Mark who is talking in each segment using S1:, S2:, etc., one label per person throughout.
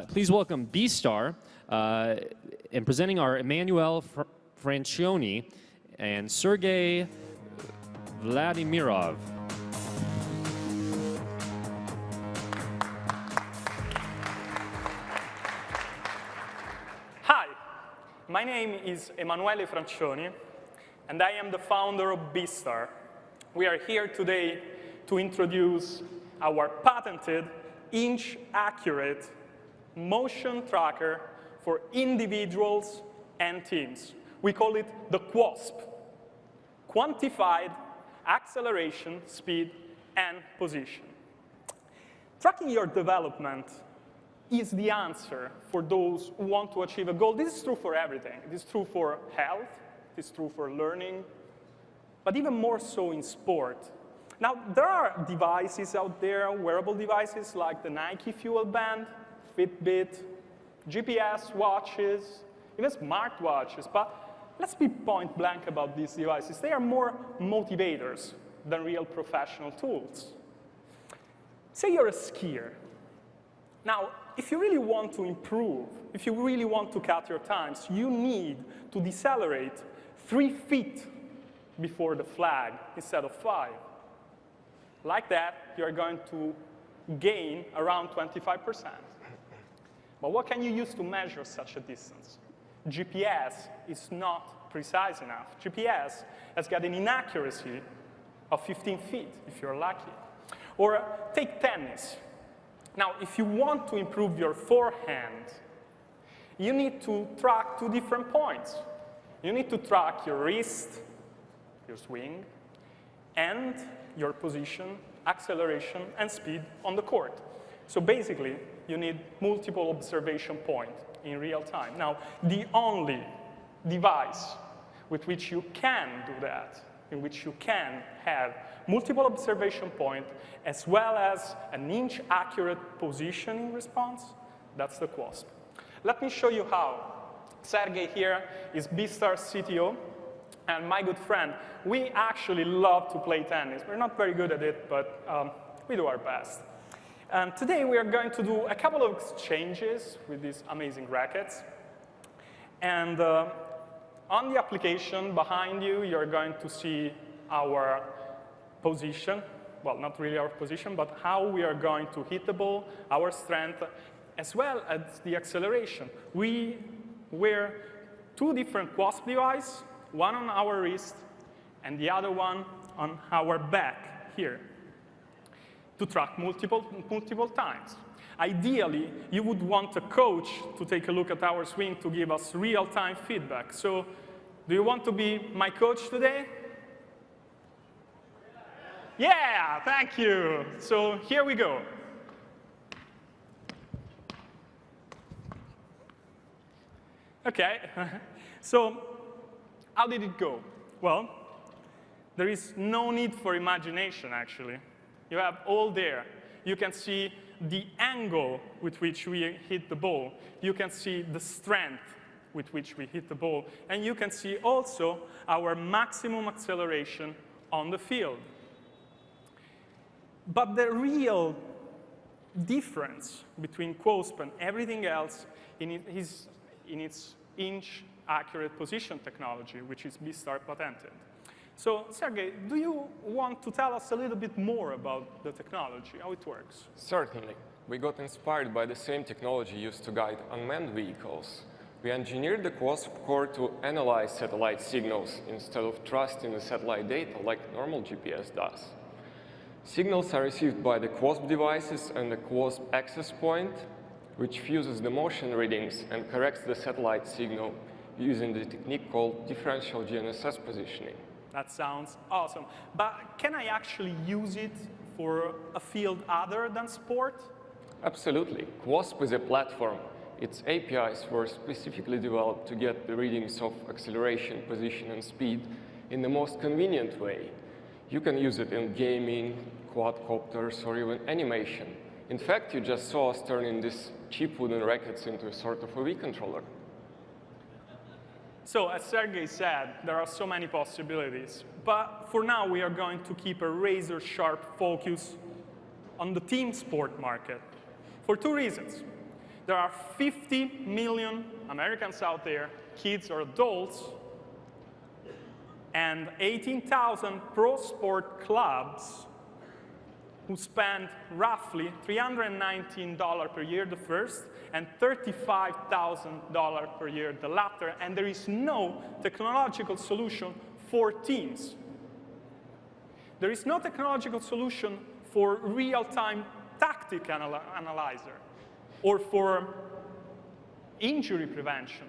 S1: Please welcome Beestar, and presenting are Emmanuel Francioni and Sergey Vladimirov.
S2: Hi, my name is Emanuele Francioni, and I am the founder of Beestar. We are here today to introduce our patented inch-accurate motion tracker for individuals and teams. We call it the QASP, quantified acceleration, speed, and position. Tracking your development is the answer for those who want to achieve a goal. This is true for everything. It is true for health, it is true for learning, but even more so in sport. Now, there are devices out there, wearable devices like the Nike Fuel Band, Fitbit, GPS watches, even smartwatches. But let's be point blank about these devices. They are more motivators than real professional tools. Say you're a skier. Now, if you really want to improve, if you really want to cut your times, you need to decelerate 3 feet before the flag instead of 5. Like that, you're going to gain around 25%. But what can you use to measure such a distance? GPS is not precise enough. GPS has got an inaccuracy of 15 feet, if you're lucky. Or take tennis. Now, if you want to improve your forehand, you need to track 2 different points. You need to track your wrist, your swing, and your position, acceleration, and speed on the court. So basically, you need multiple observation points in real time. Now, the only device with which you can do that, in which you can have multiple observation points, as well as an inch-accurate positioning response, that's the QASP. Let me show you how. Sergey here is Beestar's CTO, and my good friend. We actually love to play tennis. We're not very good at it, but we do our best. And today we are going to do a couple of exchanges with these amazing rackets. And on the application behind you, you're going to see our position. Well, not really our position, but how we are going to hit the ball, our strength, as well as the acceleration. We wear 2 different QASP devices, one on our wrist and the other one on our back here, to track multiple times. Ideally, you would want a coach to take a look at our swing to give us real-time feedback. So, do you want to be my coach today? Yeah, thank you. So, here we go. OK, so how did it go? Well, there is no need for imagination, actually. You have all there. You can see the angle with which we hit the ball. You can see the strength with which we hit the ball. And you can see also our maximum acceleration on the field. But the real difference between QASP and everything else is in its inch-accurate position technology, which is Beestar patented. So, Sergey, do you want to tell us a little bit more about the technology, how it works?
S3: Certainly. We got inspired by the same technology used to guide unmanned vehicles. We engineered the QASP core to analyze satellite signals instead of trusting the satellite data like normal GPS does. Signals are received by the QASP devices and the QASP access point, which fuses the motion readings and corrects the satellite signal using the technique called differential GNSS positioning.
S2: That sounds awesome. But can I actually use it for a field other than sport?
S3: Absolutely. QASP is a platform. Its APIs were specifically developed to get the readings of acceleration, position, and speed in the most convenient way. You can use it in gaming, quadcopters, or even animation. In fact, you just saw us turning these cheap wooden rackets into a sort of a Wii controller.
S2: So, as Sergey said, there are so many possibilities. But for now, we are going to keep a razor-sharp focus on the team sport market for two reasons. there are 50 million Americans out there, kids or adults, and 18,000 pro sport clubs who spend roughly $319 per year the first, and $35,000 per year the latter, and there is no technological solution for teams. There is no technological solution for real-time tactic analyzer, or for injury prevention,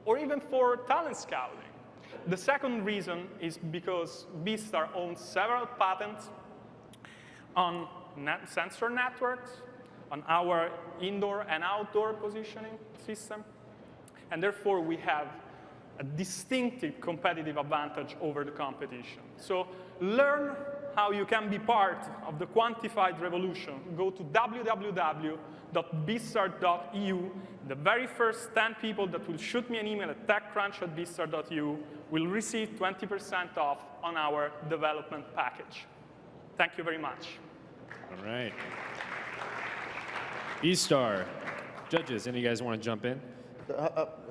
S2: or even for talent scouting. The second reason is because Beestar owns several patents on sensor networks, on our indoor and outdoor positioning system, and therefore we have a distinctive competitive advantage over the competition. So learn how you can be part of the quantified revolution. Go to www.beestar.eu. The very first 10 people that will shoot me an email at techcrunch@beestar.eu will receive 20% off on our development package. Thank you very much.
S1: All right. Beestar. Judges, any of you guys want to jump in?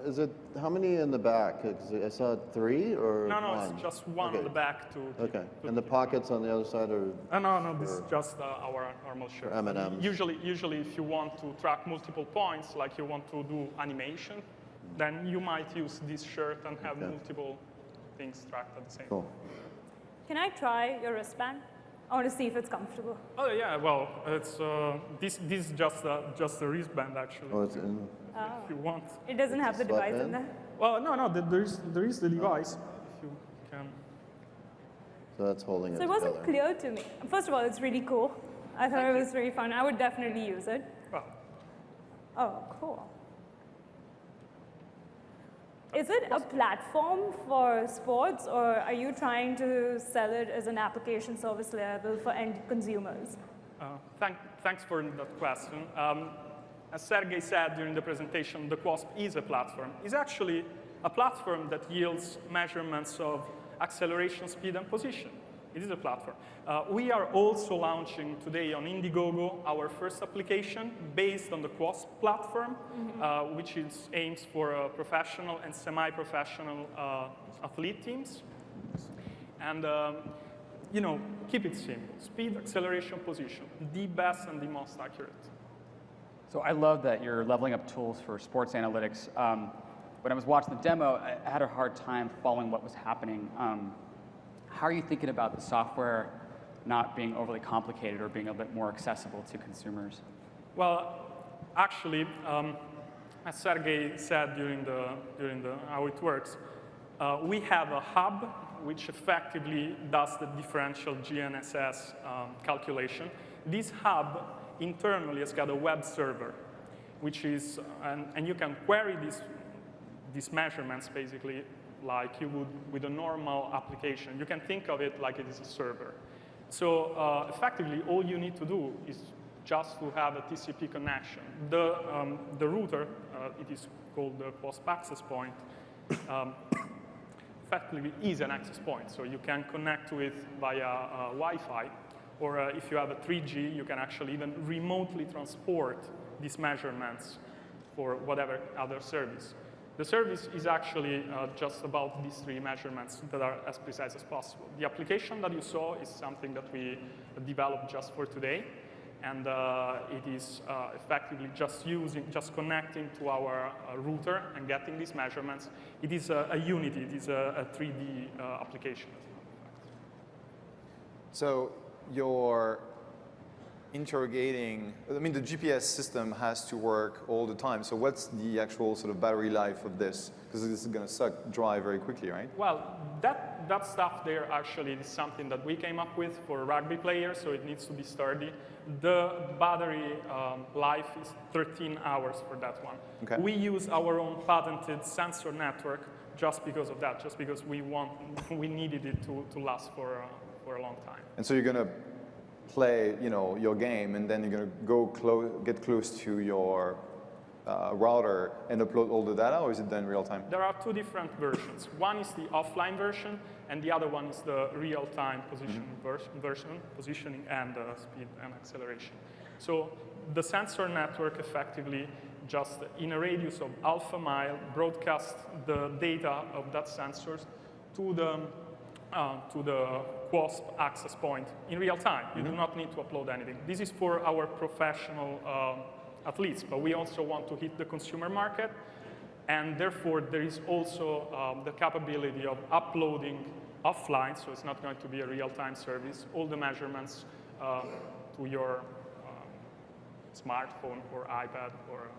S4: Is it, how many in the back? 'Cause I saw 3 or
S2: No,
S4: one?
S2: it's just one
S4: Okay.
S2: on the back to
S4: Okay, and the pockets on the other side are?
S2: no, this is just our normal shirt.
S4: M&Ms.
S2: Usually, if you want to track multiple points, like you want to do animation, then you might use this shirt and have multiple things tracked at the same time.
S4: Cool.
S5: Can I try your wristband? I want to see if it's comfortable.
S2: Oh yeah, well, it's this is just a wristband actually.
S4: Oh, it's in,
S2: If you want.
S5: It doesn't have the
S4: Slap
S5: device in
S4: in?
S5: there.
S2: Well, no, there is the device. If you can.
S4: so that's holding it
S5: So it wasn't
S4: together.
S5: clear to me. First of all, it's really cool. I thought it was really fun. I would definitely use it.
S2: Well,
S5: Oh, cool. Is it a platform for sports, or are you trying to sell it as an application service level for end consumers?
S2: thanks for that question. As Sergey said during the presentation, the QUASP is a platform. It's actually a platform that yields measurements of acceleration, speed, and position. It is a platform. We are also launching today on Indiegogo our first application based on the QUASP platform, which aims for professional and semi-professional athlete teams. And keep it simple. Speed, acceleration, position. The best and the most accurate.
S6: So I love that you're leveling up tools for sports analytics. When I was watching the demo, I had a hard time following what was happening. How are you thinking about the software not being overly complicated or being a bit more accessible to consumers?
S2: Well, actually, as Sergey said during how it works, we have a hub which effectively does the differential GNSS calculation. This hub internally has got a web server, which is, and you can query these measurements basically like you would with a normal application. You can think of it like it is a server. So effectively, all you need to do is just to have a TCP connection. The router, it is called the QUASP access point, effectively is an access point. So you can connect to it via Wi-Fi, or if you have a 3G, you can actually even remotely transport these measurements for whatever other service. The service is actually just about these 3 measurements that are as precise as possible. The application that you saw is something that we developed just for today, and it is effectively just connecting to our router and getting these measurements. It is a Unity, it is a 3D application.
S7: So you're interrogating, I mean, the GPS system has to work all the time. So what's the actual sort of battery life of this? Because this is going to suck dry very quickly, right?
S2: Well, that stuff there actually is something that we came up with for rugby players, so it needs to be sturdy. The battery life is 13 hours for that one.
S7: Okay.
S2: We use our own patented sensor network just because of that, just because we needed it to last for a long time.
S7: And so you're going to play, your game, and then you're going to get close to your router and upload all the data, or is it done real time?
S2: There are 2 different versions. One is the offline version, and the other one is the real-time positioning and speed and acceleration. So the sensor network effectively just in a radius of half a mile broadcasts the data of that sensors to the QoSP access point in real time. You do not need to upload anything. This is for our professional athletes, but we also want to hit the consumer market. And therefore, there is also the capability of uploading offline, so it's not going to be a real-time service, all the measurements to your smartphone or iPad or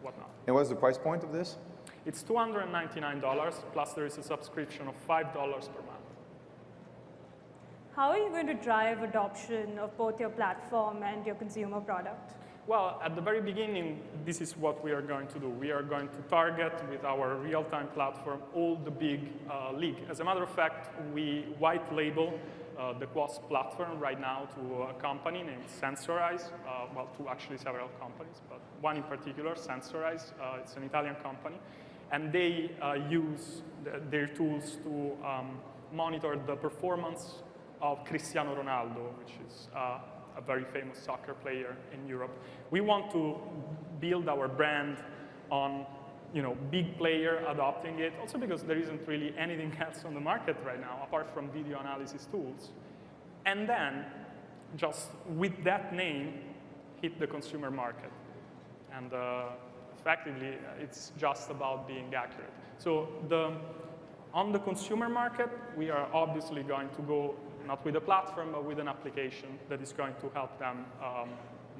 S2: whatnot.
S7: And what's the price point of this?
S2: It's $299, plus there is a subscription of $5 per month.
S5: How are you going to drive adoption of both your platform and your consumer product?
S2: Well, at the very beginning, this is what we are going to do. We are going to target with our real-time platform all the big league. As a matter of fact, we white label the QoS platform right now to a company named Sensorize, well, to actually several companies, but one in particular, Sensorize. It's an Italian company. And they use their tools to monitor the performance of Cristiano Ronaldo, which is a very famous soccer player in Europe. We want to build our brand on big player adopting it, also because there isn't really anything else on the market right now, apart from video analysis tools. And then, just with that name, hit the consumer market. And effectively, it's just about being accurate. So on the consumer market, we are obviously going to go not with a platform, but with an application that is going to help them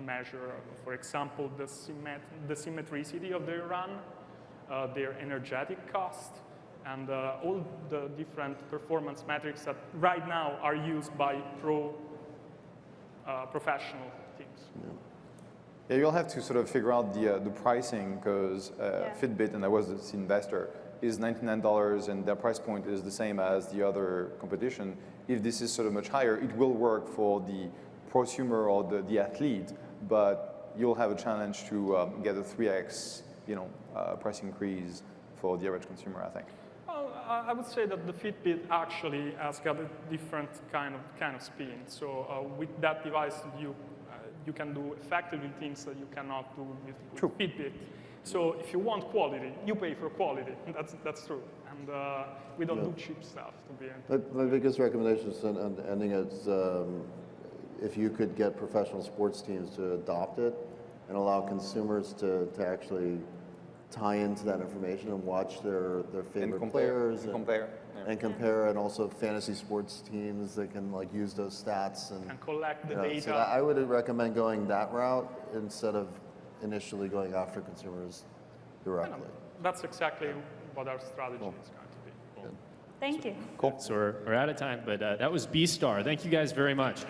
S2: measure, for example, the symmetricity of their run, their energetic cost, and all the different performance metrics that right now are used by professional teams.
S7: Yeah, you'll have to sort of figure out the pricing because Fitbit, and I was this investor, is $99 and their price point is the same as the other competition. If this is sort of much higher, it will work for the prosumer or the athlete, but you'll have a challenge to get a 3x price increase for the average consumer, I think.
S2: Well, I would say that the Fitbit actually has got a different kind of spin. So with that device, you can do effectively things that you cannot do with Fitbit. So if you want quality, you pay for quality. That's true. And we don't do cheap stuff, to be honest.
S4: My biggest recommendation is ending is if you could get professional sports teams to adopt it and allow consumers to actually tie into that information and watch their favorite players and compare, and also fantasy sports teams that can use those stats and
S2: collect the data.
S4: So I would recommend going that route instead of initially going after consumers directly.
S2: That's exactly what our strategy is going to be.
S5: Thank you.
S1: Cool. So we're out of time, but that was Beestar. Thank you guys very much.